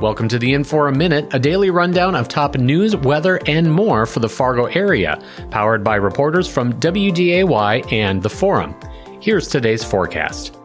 Welcome to the InForum Minute, a daily rundown of top news, weather, and more for the Fargo area, powered by reporters from WDAY and The Forum. Here's today's forecast.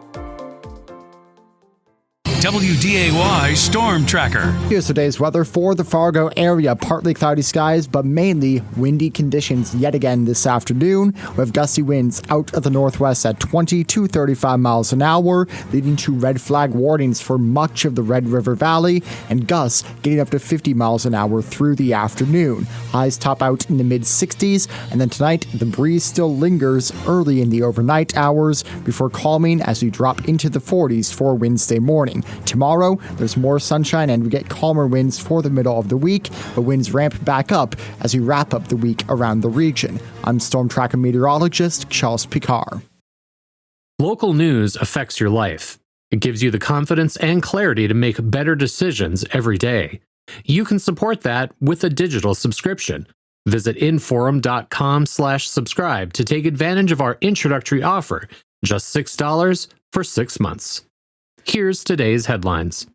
WDAY Storm Tracker. Here's today's weather for the Fargo area. Partly cloudy skies, but mainly windy conditions yet again this afternoon, with gusty winds out of the northwest at 20 to 35 miles an hour, leading to red flag warnings for much of the Red River Valley, and gusts getting up to 50 miles an hour through the afternoon. Highs top out in the mid-60s, and then tonight the breeze still lingers early in the overnight hours before calming as we drop into the 40s for Wednesday morning. Tomorrow, there's more sunshine and we get calmer winds for the middle of the week, but winds ramp back up as we wrap up the week around the region. I'm Storm Tracker meteorologist Charles Picard. Local news affects your life. It gives you the confidence and clarity to make better decisions every day. You can support that with a digital subscription. Visit inforum.com/subscribe to take advantage of our introductory offer, just $6 for 6 months. Here's today's headlines.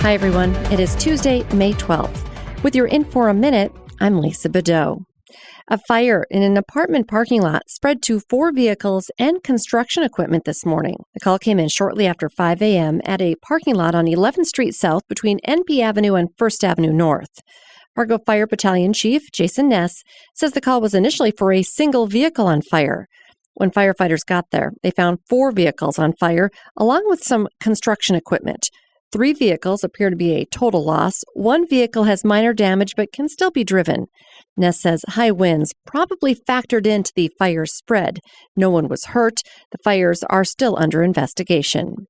Hi, everyone. It is Tuesday, May 12th. With your InForum Minute, I'm Lisa Bedeau. A fire in an apartment parking lot spread to 4 vehicles and construction equipment this morning. The call came in shortly after 5 a.m. at a parking lot on 11th Street South between NP Avenue and 1st Avenue North. Fargo Fire Battalion Chief Jason Ness says the call was initially for a single vehicle on fire. When firefighters got there, they found 4 vehicles on fire, along with some construction equipment. 3 vehicles appear to be a total loss. 1 vehicle has minor damage but can still be driven. Ness says high winds probably factored into the fire's spread. No one was hurt. The fires are still under investigation.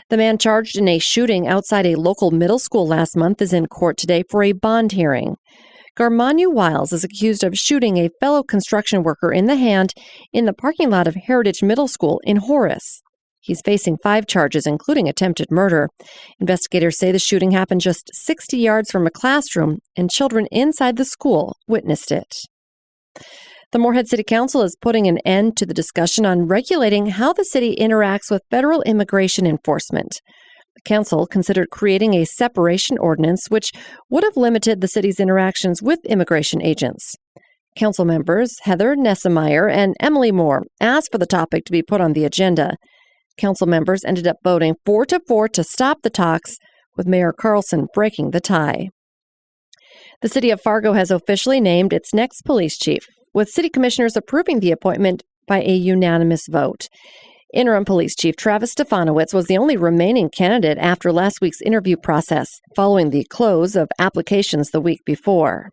The man charged in a shooting outside a local middle school last month is in court today for a bond hearing. Garmanu Wiles is accused of shooting a fellow construction worker in the hand in the parking lot of Heritage Middle School in Horace. He's facing 5 charges, including attempted murder. Investigators say the shooting happened just 60 yards from a classroom, and children inside the school witnessed it. The Moorhead City Council is putting an end to the discussion on regulating how the city interacts with federal immigration enforcement. The council considered creating a separation ordinance which would have limited the city's interactions with immigration agents. Council members Heather Nessemeyer and Emily Moore asked for the topic to be put on the agenda. Council members ended up voting 4-4 to stop the talks, with Mayor Carlson breaking the tie. The city of Fargo has officially named its next police chief, with city commissioners approving the appointment by a unanimous vote. Interim Police Chief Travis Stefanowicz was the only remaining candidate after last week's interview process, following the close of applications the week before.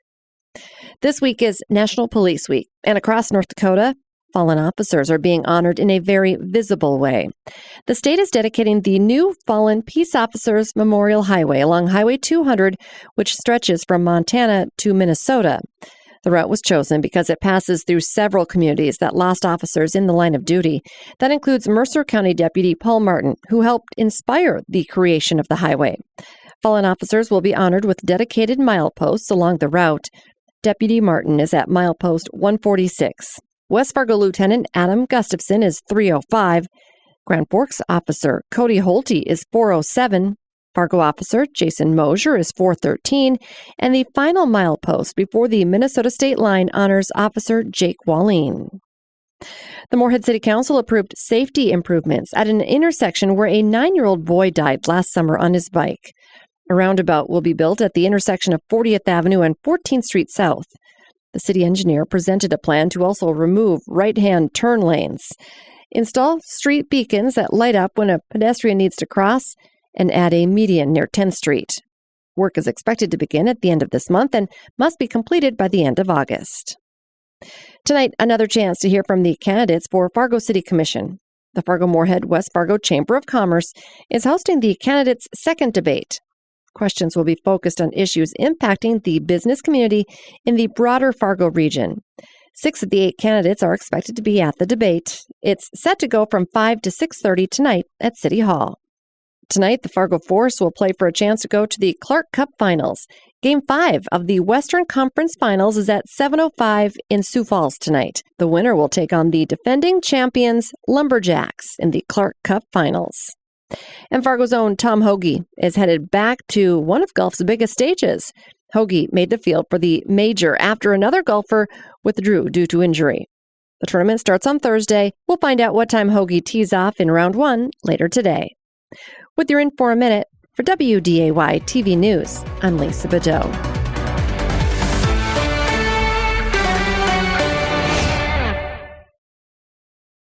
This week is National Police Week, and across North Dakota, fallen officers are being honored in a very visible way. The state is dedicating the new Fallen Peace Officers Memorial Highway along Highway 200, which stretches from Montana to Minnesota. The route was chosen because it passes through several communities that lost officers in the line of duty. That includes Mercer County Deputy Paul Martin, who helped inspire the creation of the highway. Fallen officers will be honored with dedicated mileposts along the route. Deputy Martin is at milepost 146. West Fargo Lieutenant Adam Gustafson is 305. Grand Forks Officer Cody Holte is 407. Fargo Officer Jason Mosier is 413, and the final milepost before the Minnesota state line honors Officer Jake Wallin. The Moorhead City Council approved safety improvements at an intersection where a 9-year-old boy died last summer on his bike. A roundabout will be built at the intersection of 40th Avenue and 14th Street South. The city engineer presented a plan to also remove right-hand turn lanes, install street beacons that light up when a pedestrian needs to cross, and add a median near 10th Street. Work is expected to begin at the end of this month and must be completed by the end of August. Tonight, another chance to hear from the candidates for Fargo City Commission. The Fargo-Moorhead West Fargo Chamber of Commerce is hosting the candidates' second debate. Questions will be focused on issues impacting the business community in the broader Fargo region. 6 of the 8 candidates are expected to be at the debate. It's set to go from 5 to 6:30 tonight at City Hall. Tonight, the Fargo Force will play for a chance to go to the Clark Cup Finals. Game 5 of the Western Conference Finals is at 7:05 in Sioux Falls tonight. The winner will take on the defending champions Lumberjacks in the Clark Cup Finals. And Fargo's own Tom Hoagie is headed back to one of golf's biggest stages. Hoagie made the field for the major after another golfer withdrew due to injury. The tournament starts on Thursday. We'll find out what time Hoagie tees off in round 1 later today. With your InForum Minute, for WDAY TV News, I'm Lisa Badeau.